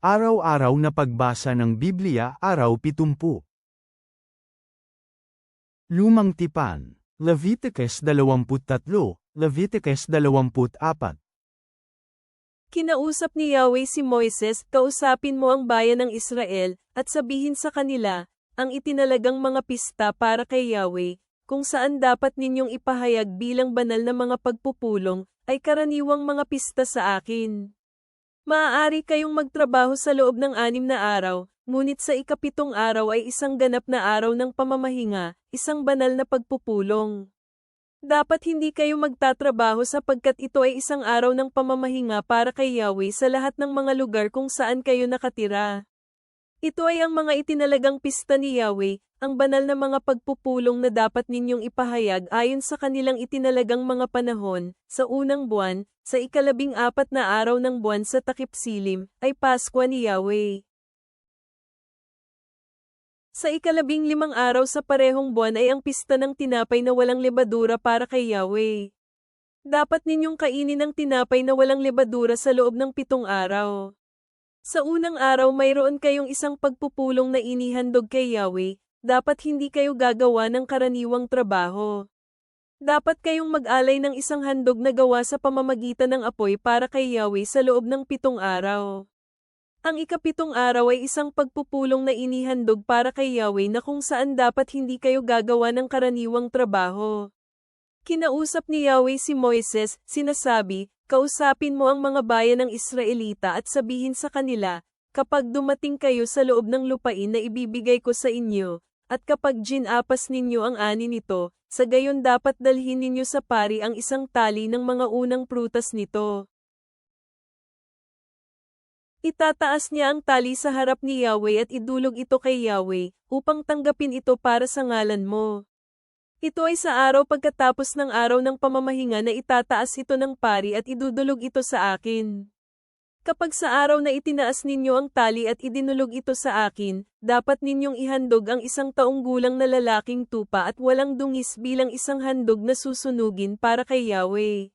Araw-araw na pagbasa ng Biblia, araw 70. Lumang Tipan, Leviticus 23, Leviticus 24. Kinausap ni Yahweh si Moises, kausapin mo ang bayan ng Israel, at sabihin sa kanila, ang itinalagang mga pista para kay Yahweh, kung saan dapat ninyong ipahayag bilang banal na mga pagpupulong, ay karaniwang mga pista sa akin. Maaari kayong magtrabaho sa loob ng 6 na araw, ngunit sa ika-7 araw ay isang ganap na araw ng pamamahinga, isang banal na pagpupulong. Dapat hindi kayo magtatrabaho sapagkat ito ay isang araw ng pamamahinga para kay Yahweh sa lahat ng mga lugar kung saan kayo nakatira. Ito ay ang mga itinalagang pista ni Yahweh, ang banal na mga pagpupulong na dapat ninyong ipahayag ayon sa kanilang itinalagang mga panahon, sa unang buwan, sa ika-14 na araw ng buwan sa takip silim, ay Paskwa ni Yahweh. Sa ika-15 araw sa parehong buwan ay ang pista ng tinapay na walang lebadura para kay Yahweh. Dapat ninyong kainin ang tinapay na walang lebadura sa loob ng 7 araw. Sa unang araw mayroon kayong isang pagpupulong na inihandog kay Yahweh, dapat hindi kayo gagawa ng karaniwang trabaho. Dapat kayong mag-alay ng isang handog na gawa sa pamamagitan ng apoy para kay Yahweh sa loob ng 7 araw. Ang ika-7 araw ay isang pagpupulong na inihandog para kay Yahweh na kung saan dapat hindi kayo gagawa ng karaniwang trabaho. Kinausap ni Yahweh si Moises, sinasabi, kausapin mo ang mga bayan ng Israelita at sabihin sa kanila, kapag dumating kayo sa loob ng lupain na ibibigay ko sa inyo, at kapag ginapas ninyo ang ani nito, sa gayon dapat dalhin ninyo sa pari ang isang tali ng mga unang prutas nito. Itataas niya ang tali sa harap ni Yahweh at idulog ito kay Yahweh, upang tanggapin ito para sa ngalan mo. Ito ay sa araw pagkatapos ng araw ng pamamahinga na itataas ito ng pari at idudulog ito sa akin. Kapag sa araw na itinaas ninyo ang tali at idinulog ito sa akin, dapat ninyong ihandog ang 1 taong gulang na lalaking tupa at walang dungis bilang isang handog na susunugin para kay Yahweh.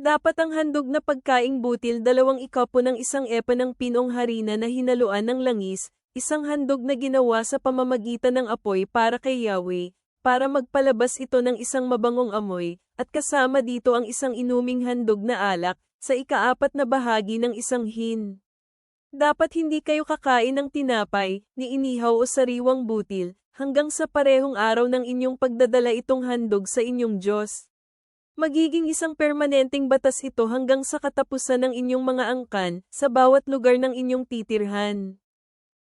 Dapat ang handog na pagkaing butil 2 ikapo ng 1 epa ng pinong harina na hinaluan ng langis, isang handog na ginawa sa pamamagitan ng apoy para kay Yahweh, para magpalabas ito ng isang mabangong amoy, at kasama dito ang isang inuming handog na alak, sa ika-4 na bahagi ng isang hin. Dapat hindi kayo kakain ng tinapay, ni inihaw o sariwang butil, hanggang sa parehong araw ng inyong pagdadala itong handog sa inyong Diyos. Magiging isang permanenteng batas ito hanggang sa katapusan ng inyong mga angkan, sa bawat lugar ng inyong titirhan.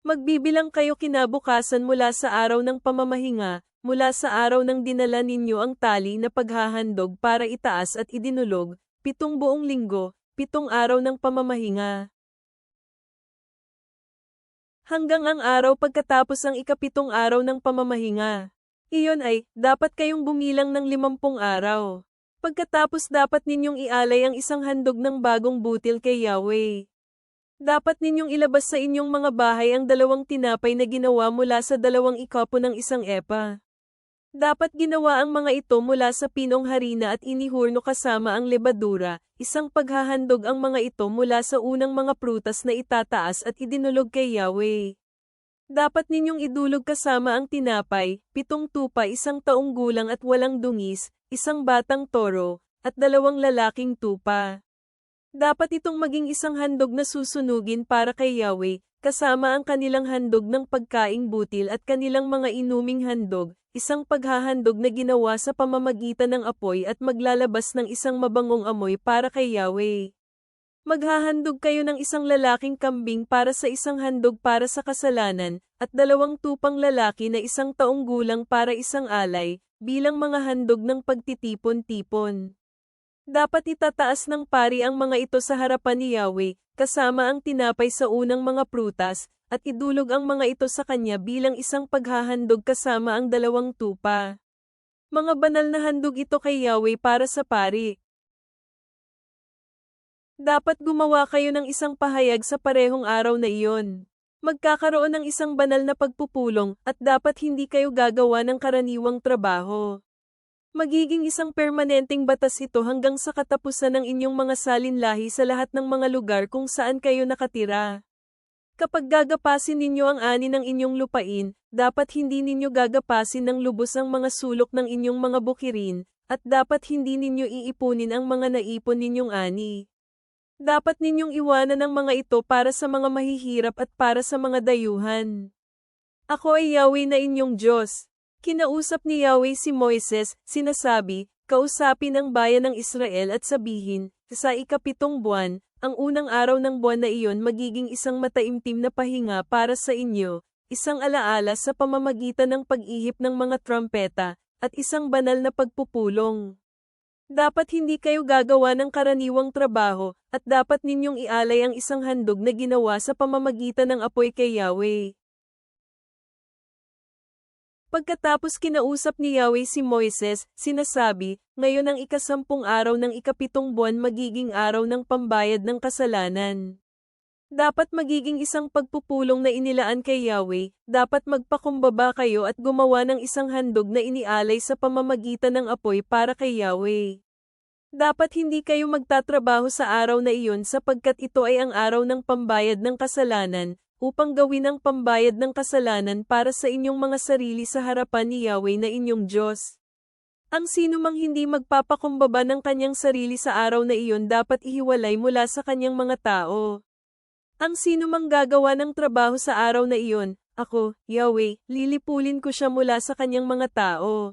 Magbibilang kayo kinabukasan mula sa araw ng pamamahinga, mula sa araw ng dinala ninyo ang tali na paghahandog para itaas at idinulog, 7 buong linggo, 7 araw ng pamamahinga. Hanggang ang araw pagkatapos ang ika-7 araw ng pamamahinga. Iyon ay, dapat kayong bumilang ng 50 araw. Pagkatapos dapat ninyong ialay ang isang handog ng bagong butil kay Yahweh. Dapat ninyong ilabas sa inyong mga bahay ang 2 tinapay na ginawa mula sa 2 ikapo ng 1 epa. Dapat ginawa ang mga ito mula sa pinong harina at inihurno kasama ang lebadura, isang paghahandog ang mga ito mula sa unang mga prutas na itataas at idinulog kay Yahweh. Dapat ninyong idulog kasama ang tinapay, 7 tupa 1 taong gulang at walang dungis, 1 batang toro, at 2 lalaking tupa. Dapat itong maging isang handog na susunugin para kay Yahweh, kasama ang kanilang handog ng pagkaing butil at kanilang mga inuming handog, isang paghahandog na ginawa sa pamamagitan ng apoy at maglalabas ng isang mabangong amoy para kay Yahweh. Maghahandog kayo ng 1 lalaking kambing para sa isang handog para sa kasalanan, at 2 tupang lalaki na 1 taong gulang para isang alay, bilang mga handog ng pagtitipon-tipon. Dapat itataas ng pari ang mga ito sa harapan ni Yahweh, kasama ang tinapay sa unang mga prutas, at idulog ang mga ito sa kanya bilang isang paghahandog kasama ang 2 tupa. Mga banal na handog ito kay Yahweh para sa pari. Dapat gumawa kayo ng isang pahayag sa parehong araw na iyon. Magkakaroon ng isang banal na pagpupulong, at dapat hindi kayo gagawa ng karaniwang trabaho. Magiging isang permanenteng batas ito hanggang sa katapusan ng inyong mga salinlahi sa lahat ng mga lugar kung saan kayo nakatira. Kapag gagapasin ninyo ang ani ng inyong lupain, dapat hindi ninyo gagapasin ng lubos ang mga sulok ng inyong mga bukirin, at dapat hindi ninyo iipunin ang mga naipon ninyong ani. Dapat ninyong iwanan ang mga ito para sa mga mahihirap at para sa mga dayuhan. Ako ay Yahweh na inyong Diyos. Kinausap ni Yahweh si Moises, sinasabi, kausapin ang bayan ng Israel at sabihin, sa ikapitong buwan, ang unang araw ng buwan na iyon magiging isang mataimtim na pahinga para sa inyo, isang alaala sa pamamagitan ng pag-ihip ng mga trumpeta, at isang banal na pagpupulong. Dapat hindi kayo gagawa ng karaniwang trabaho, at dapat ninyong ialay ang isang handog na ginawa sa pamamagitan ng apoy kay Yahweh. Pagkatapos kinausap ni Yahweh si Moises, sinasabi, ngayon ang ikasampung araw ng ikapitong buwan magiging araw ng pambayad ng kasalanan. Dapat magiging isang pagpupulong na inilaan kay Yahweh, dapat magpakumbaba kayo at gumawa ng isang handog na inialay sa pamamagitan ng apoy para kay Yahweh. Dapat hindi kayo magtatrabaho sa araw na iyon sapagkat ito ay ang araw ng pambayad ng kasalanan, upang gawin ang pambayad ng kasalanan para sa inyong mga sarili sa harapan ni Yahweh na inyong Diyos. Ang sinumang hindi magpapakumbaba ng kanyang sarili sa araw na iyon dapat ihiwalay mula sa kanyang mga tao. Ang sinumang gagawa ng trabaho sa araw na iyon, ako, Yahweh, lilipulin ko siya mula sa kanyang mga tao.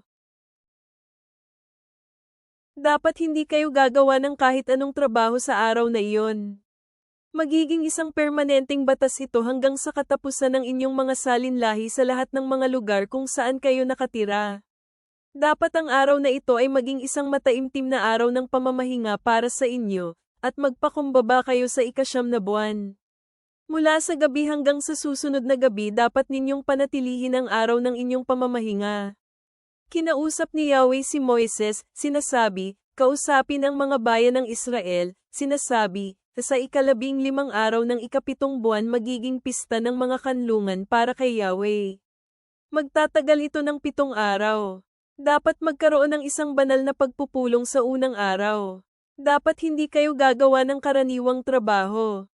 Dapat hindi kayo gagawa ng kahit anong trabaho sa araw na iyon. Magiging isang permanenteng batas ito hanggang sa katapusan ng inyong mga salinlahi sa lahat ng mga lugar kung saan kayo nakatira. Dapat ang araw na ito ay maging isang mataimtim na araw ng pamamahinga para sa inyo, at magpakumbaba kayo sa ikasyam na buwan. Mula sa gabi hanggang sa susunod na gabi dapat ninyong panatilihin ang araw ng inyong pamamahinga. Kinausap ni Yahweh si Moises, sinasabi, kausapin ang mga bayan ng Israel, sinasabi, sa ika-15 araw ng ikapitong buwan magiging pista ng mga kanlungan para kay Yahweh. Magtatagal ito ng 7 araw. Dapat magkaroon ng isang banal na pagpupulong sa unang araw. Dapat hindi kayo gagawa ng karaniwang trabaho.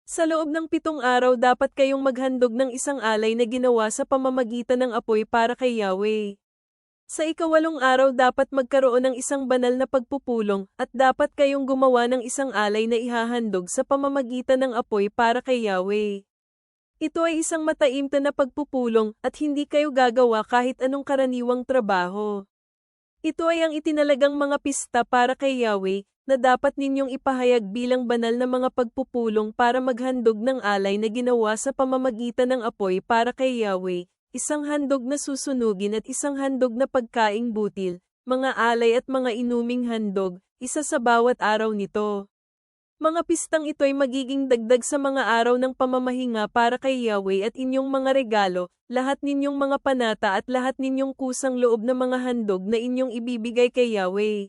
Sa loob ng 7 araw dapat kayong maghandog ng isang alay na ginawa sa pamamagitan ng apoy para kay Yahweh. Sa ika-8 araw dapat magkaroon ng isang banal na pagpupulong, at dapat kayong gumawa ng isang alay na ihahandog sa pamamagitan ng apoy para kay Yahweh. Ito ay isang mataimtim na pagpupulong, at hindi kayo gagawa kahit anong karaniwang trabaho. Ito ay ang itinalagang mga pista para kay Yahweh, na dapat ninyong ipahayag bilang banal na mga pagpupulong para maghandog ng alay na ginawa sa pamamagitan ng apoy para kay Yahweh. Isang handog na susunugin at isang handog na pagkaing butil, mga alay at mga inuming handog, isa sa bawat araw nito. Mga pistang ito ay magiging dagdag sa mga araw ng pamamahinga para kay Yahweh at inyong mga regalo, lahat ninyong mga panata at lahat ninyong kusang loob na mga handog na inyong ibibigay kay Yahweh.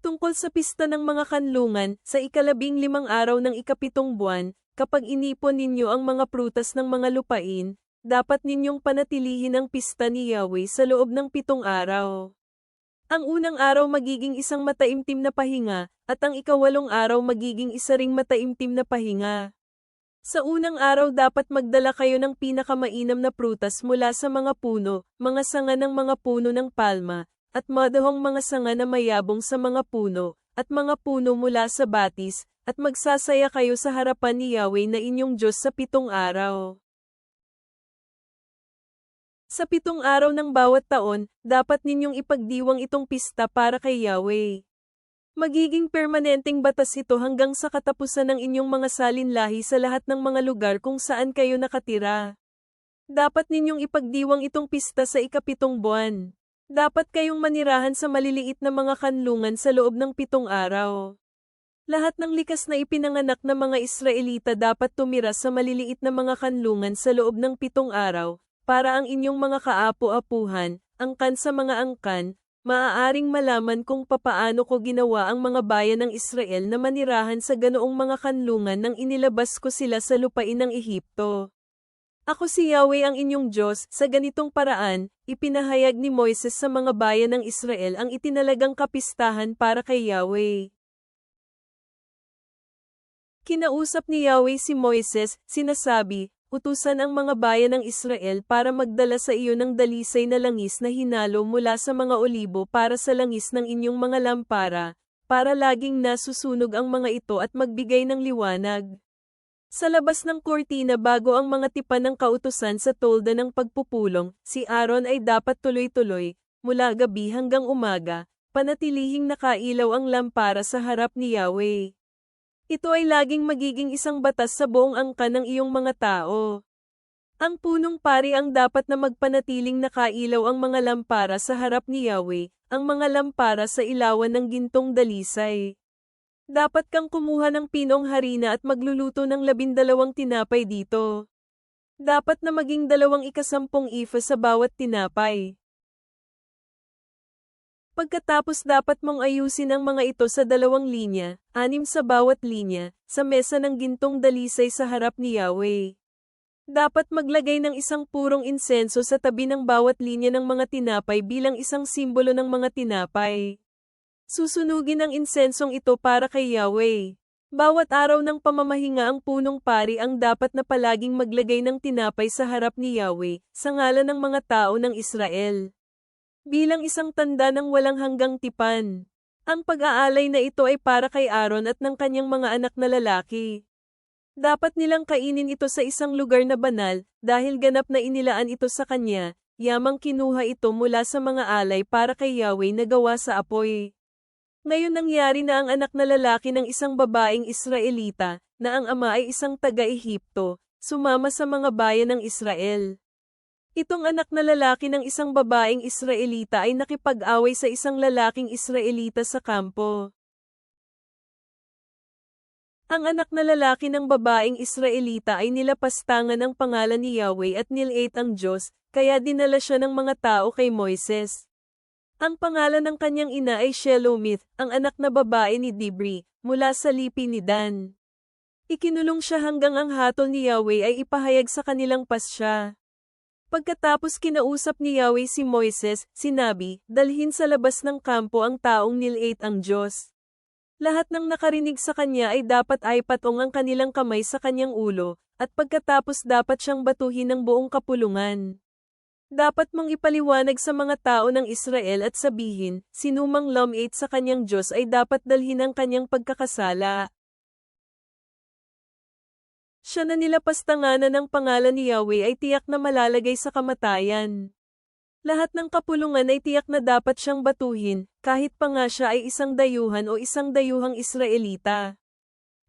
Tungkol sa pista ng mga kanlungan, sa ika-15 araw ng ikapitong buwan, kapag inipon ninyo ang mga prutas ng mga lupain, dapat ninyong panatilihin ang pista ni Yahweh sa loob ng 7 araw. Ang unang araw magiging isang mataimtim na pahinga, at ang ika-8 araw magiging isa ring mataimtim na pahinga. Sa unang araw dapat magdala kayo ng pinakamainam na prutas mula sa mga puno, mga sanga ng mga puno ng palma, at madahong mga sanga na mayabong sa mga puno, at mga puno mula sa batis, at magsasaya kayo sa harapan ni Yahweh na inyong Diyos sa 7 araw. Sa 7 araw ng bawat taon, dapat ninyong ipagdiwang itong pista para kay Yahweh. Magiging permanenteng batas ito hanggang sa katapusan ng inyong mga salinlahi sa lahat ng mga lugar kung saan kayo nakatira. Dapat ninyong ipagdiwang itong pista sa ika-7 buwan. Dapat kayong manirahan sa maliliit na mga kanlungan sa loob ng 7 araw. Lahat ng likas na ipinanganak na mga Israelita dapat tumira sa maliliit na mga kanlungan sa loob ng 7 araw, para ang inyong mga kaapu-apuhan, angkan sa mga angkan, maaaring malaman kung papaano ko ginawa ang mga bayan ng Israel na manirahan sa ganoong mga kanlungan nang inilabas ko sila sa lupain ng Ehipto. Ako si Yahweh ang inyong Diyos, sa ganitong paraan, ipinahayag ni Moises sa mga bayan ng Israel ang itinalagang kapistahan para kay Yahweh. Kinausap ni Yahweh si Moises, sinasabi, utusan ang mga bayan ng Israel para magdala sa iyo ng dalisay na langis na hinalo mula sa mga olibo para sa langis ng inyong mga lampara, para laging nasusunog ang mga ito at magbigay ng liwanag. Sa labas ng kortina bago ang mga tipan ng kautusan sa tolda ng pagpupulong, si Aaron ay dapat tuloy-tuloy, mula gabi hanggang umaga, panatilihing nakailaw ang lampara sa harap ni Yahweh. Ito ay laging magiging isang batas sa buong angkan ng iyong mga tao. Ang punong pari ang dapat na magpanatiling nakailaw ang mga lampara sa harap ni Yahweh, ang mga lampara sa ilawan ng gintong dalisay. Dapat kang kumuha ng pinong harina at magluluto ng 12 tinapay dito. Dapat na maging 20 efa sa bawat tinapay. Pagkatapos dapat mong ayusin ang mga ito sa 2 linya, 6 sa bawat linya, sa mesa ng gintong dalisay sa harap ni Yahweh. Dapat maglagay ng isang purong insenso sa tabi ng bawat linya ng mga tinapay bilang isang simbolo ng mga tinapay. Susunugin ang insensong ito para kay Yahweh. Bawat araw ng pamamahinga ang punong pari ang dapat na palaging maglagay ng tinapay sa harap ni Yahweh, sa ngalan ng mga tao ng Israel. Bilang isang tanda ng walang hanggang tipan. Ang pag-aalay na ito ay para kay Aaron at ng kanyang mga anak na lalaki. Dapat nilang kainin ito sa isang lugar na banal, dahil ganap na inilaan ito sa kanya, yamang kinuha ito mula sa mga alay para kay Yahweh na gawa sa apoy. Ngayon nangyari na ang anak na lalaki ng isang babaeng Israelita, na ang ama ay isang taga-Ehipto, sumama sa mga bayan ng Israel. Itong anak na lalaki ng isang babaeng Israelita ay nakipag-away sa isang lalaking Israelita sa kampo. Ang anak na lalaki ng babaeng Israelita ay nilapastangan ang pangalan ni Yahweh at nilate ang Diyos, kaya dinala siya ng mga tao kay Moises. Ang pangalan ng kanyang ina ay Shelomith, ang anak na babae ni Dibri, mula sa lipi ni Dan. Ikinulong siya hanggang ang hatol ni Yahweh ay ipahayag sa kanilang pasya. Pagkatapos kinausap ni Yahweh si Moises, sinabi, dalhin sa labas ng kampo ang taong nilate ang Diyos. Lahat ng nakarinig sa kanya ay dapat ay patong ang kanilang kamay sa kanyang ulo, at pagkatapos dapat siyang batuhin ng buong kapulungan. Dapat mong ipaliwanag sa mga tao ng Israel at sabihin, sinumang lumait sa kanyang Diyos ay dapat dalhin ang kanyang pagkakasala. Siya na nilapastanganan ng pangalan ni Yahweh ay tiyak na malalagay sa kamatayan. Lahat ng kapulungan ay tiyak na dapat siyang batuhin, kahit pa nga siya ay isang dayuhan o isang dayuhang Israelita.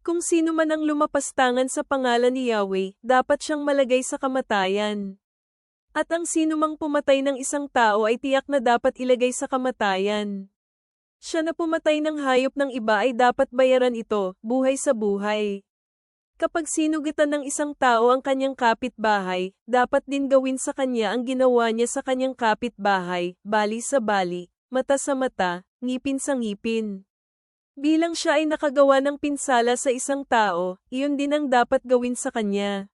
Kung sino man ang lumapastangan sa pangalan ni Yahweh, dapat siyang malagay sa kamatayan. At ang sinumang pumatay ng isang tao ay tiyak na dapat ilagay sa kamatayan. Siya na pumatay ng hayop ng iba ay dapat bayaran ito, buhay sa buhay. Kapag sinugitan ng isang tao ang kanyang kapitbahay, dapat din gawin sa kanya ang ginawa niya sa kanyang kapitbahay, bali sa bali, mata sa mata, ngipin sa ngipin. Bilang siya ay nakagawa ng pinsala sa isang tao, iyon din ang dapat gawin sa kanya.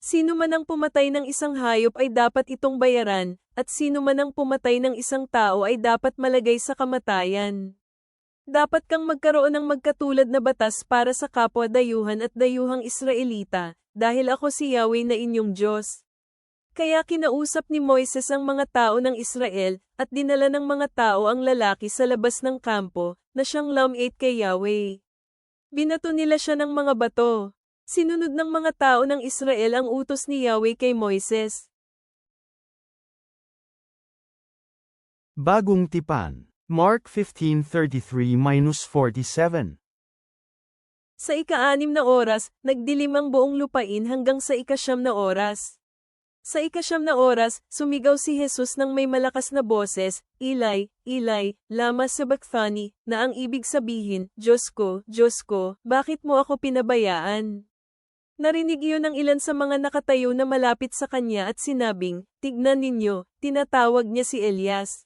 Sino man ang pumatay ng isang hayop ay dapat itong bayaran, at sino man ang pumatay ng isang tao ay dapat malagay sa kamatayan. Dapat kang magkaroon ng magkatulad na batas para sa kapwa dayuhan at dayuhang Israelita, dahil ako si Yahweh na inyong Diyos. Kaya kinausap ni Moises ang mga tao ng Israel, at dinala ng mga tao ang lalaki sa labas ng kampo, na siyang lumait kay Yahweh. Binato nila siya ng mga bato. Sinunod ng mga tao ng Israel ang utos ni Yahweh kay Moises. Bagong tipan. Mark 15:33-47. Sa ika-6 na oras, nagdilim ang buong lupain hanggang sa ika-9 na oras. Sa ika-9 na oras, sumigaw si Jesus ng may malakas na boses, Eli, Eli, lama sabachthani, na ang ibig sabihin, Diyos ko, bakit mo ako pinabayaan? Narinig iyon ng ilan sa mga nakatayo na malapit sa kanya at sinabing, tignan ninyo, tinatawag niya si Elias.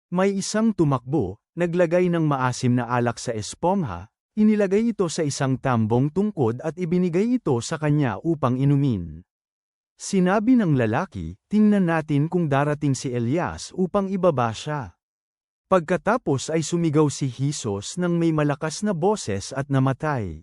May isang tumakbo, naglagay ng maasim na alak sa espongha, inilagay ito sa isang tambong tungkod at ibinigay ito sa kanya upang inumin. Sinabi ng lalaki, tingnan natin kung darating si Elias upang ibaba siya. Pagkatapos ay sumigaw si Jesus nang may malakas na boses at namatay.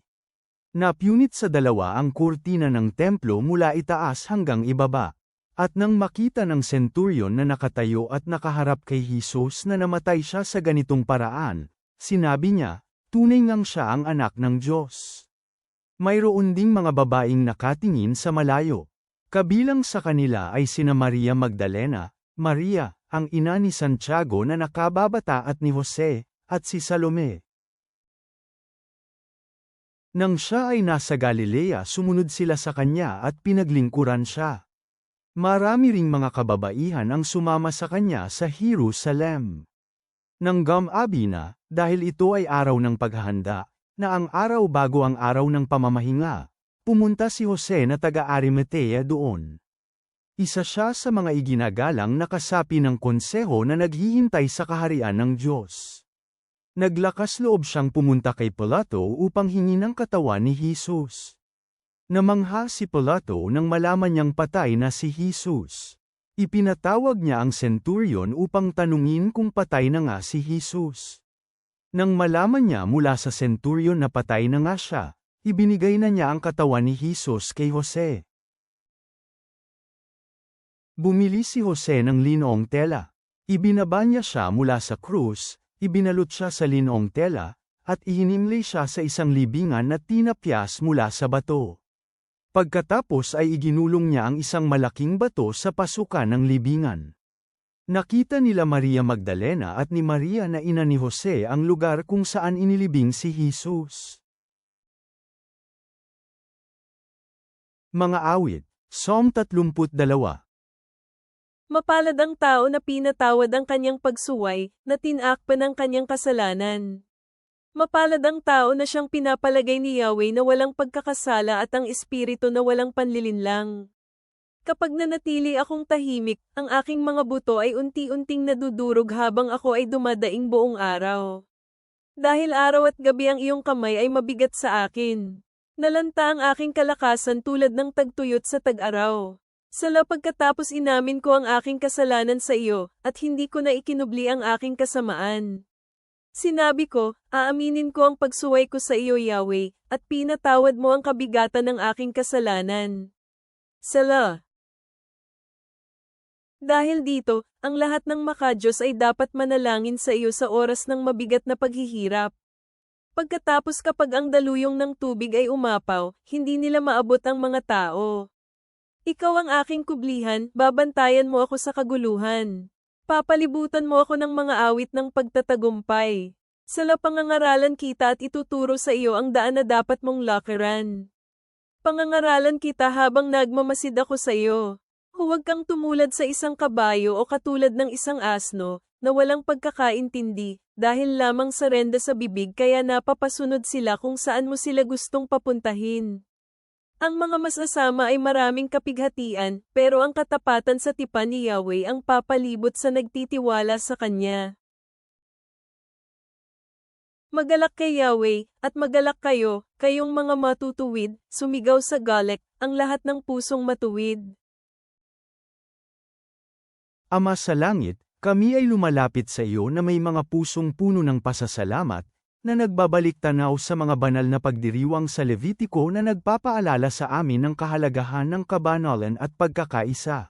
Napunit sa dalawa ang kurtina ng templo mula itaas hanggang ibaba. At nang makita ng centurion na nakatayo at nakaharap kay Jesus na namatay siya sa ganitong paraan, sinabi niya, tunay ngang siya ang anak ng Diyos. Mayroon ding mga babaeng nakatingin sa malayo. Kabilang sa kanila ay sina Maria Magdalena, Maria, ang ina ni Santiago na nakababata at ni Jose, at si Salome. Nang siya ay nasa Galilea sumunod sila sa kanya at pinaglingkuran siya. Marami ring mga kababaihan ang sumama sa kanya sa Jerusalem. Nang gam-abi na, dahil ito ay araw ng paghahanda, na ang araw bago ang araw ng pamamahinga, pumunta si Jose na taga-Arimatea doon. Isa siya sa mga iginagalang na kasapi ng konseho na naghihintay sa kaharian ng Diyos. Naglakas loob siyang pumunta kay Pilato upang hingin ang katawan ni Jesus. Namangha si Pilato nang malaman niyang patay na si Jesus. Ipinatawag niya ang centurion upang tanungin kung patay na nga si Jesus. Nang malaman niya mula sa centurion na patay na nga siya, ibinigay na niya ang katawan ni Jesus kay Jose. Bumili si Jose ng linoong tela. Ibinaba niya siya mula sa krus, ibinalot siya sa linoong tela, at ihinimlay siya sa isang libingan na tinapyas mula sa bato. Pagkatapos ay iginulong niya ang isang malaking bato sa pasukan ng libingan. Nakita nila Maria Magdalena at ni Maria na ina ni Jose ang lugar kung saan inilibing si Jesus. Mga awit, Psalm 32. Mapalad ang tao na pinatawad ang kanyang pagsuway, na tinakpan ang kanyang kasalanan. Mapalad ang tao na siyang pinapalagay ni Yahweh na walang pagkakasala at ang espiritu na walang panlilinlang. Kapag nanatili akong tahimik, ang aking mga buto ay unti-unting nadudurog habang ako ay dumadaing buong araw. Dahil araw at gabi ang iyong kamay ay mabigat sa akin. Nalanta ang aking kalakasan tulad ng tagtuyot sa tag-araw. Sala pagkatapos inamin ko ang aking kasalanan sa iyo, at hindi ko na ikinubli ang aking kasamaan. Sinabi ko, aaminin ko ang pagsuway ko sa iyo Yahweh, at pinatawad mo ang kabigatan ng aking kasalanan. Sala. Dahil dito, ang lahat ng makadiyos ay dapat manalangin sa iyo sa oras ng mabigat na paghihirap. Pagkatapos kapag ang daluyong ng tubig ay umapaw, hindi nila maabot ang mga tao. Ikaw ang aking kublihan, babantayan mo ako sa kaguluhan. Papalibutan mo ako ng mga awit ng pagtatagumpay. Sala pangangaralan kita at ituturo sa iyo ang daan na dapat mong lakaran. Pangangaralan kita habang nagmamasid ako sa iyo. Huwag kang tumulad sa isang kabayo o katulad ng isang asno, na walang pagkakaintindi, dahil lamang sa renda sa bibig kaya napapasunod sila kung saan mo sila gustong papuntahin. Ang mga masasama ay maraming kapighatian, pero ang katapatan sa tipan ni Yahweh ang papalibot sa nagtitiwala sa Kanya. Magalak kay Yahweh, at magalak kayo, kayong mga matutuwid, sumigaw sa galek, ang lahat ng pusong matuwid. Ama sa langit, kami ay lumalapit sa iyo na may mga pusong puno ng pasasalamat, na nagbabalik tanaw sa mga banal na pagdiriwang sa Levitiko na nagpapaalala sa amin ng kahalagahan ng kabanalan at pagkakaisa.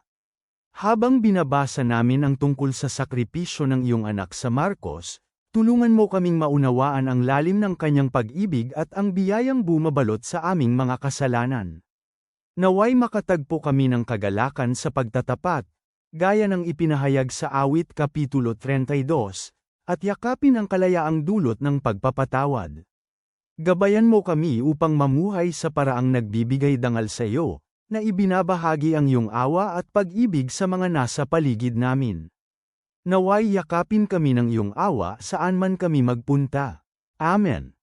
Habang binabasa namin ang tungkol sa sakripisyo ng iyong anak sa Marcos, tulungan mo kaming maunawaan ang lalim ng kanyang pag-ibig at ang biyayang bumabalot sa aming mga kasalanan. Naway makatagpo kami ng kagalakan sa pagtatapat, gaya ng ipinahayag sa Awit Kapitulo 32, at yakapin ang kalayaang dulot ng pagpapatawad. Gabayan mo kami upang mamuhay sa paraang nagbibigay dangal sa iyo, na ibinabahagi ang iyong awa at pag-ibig sa mga nasa paligid namin. Naway yakapin kami ng iyong awa saan man kami magpunta. Amen.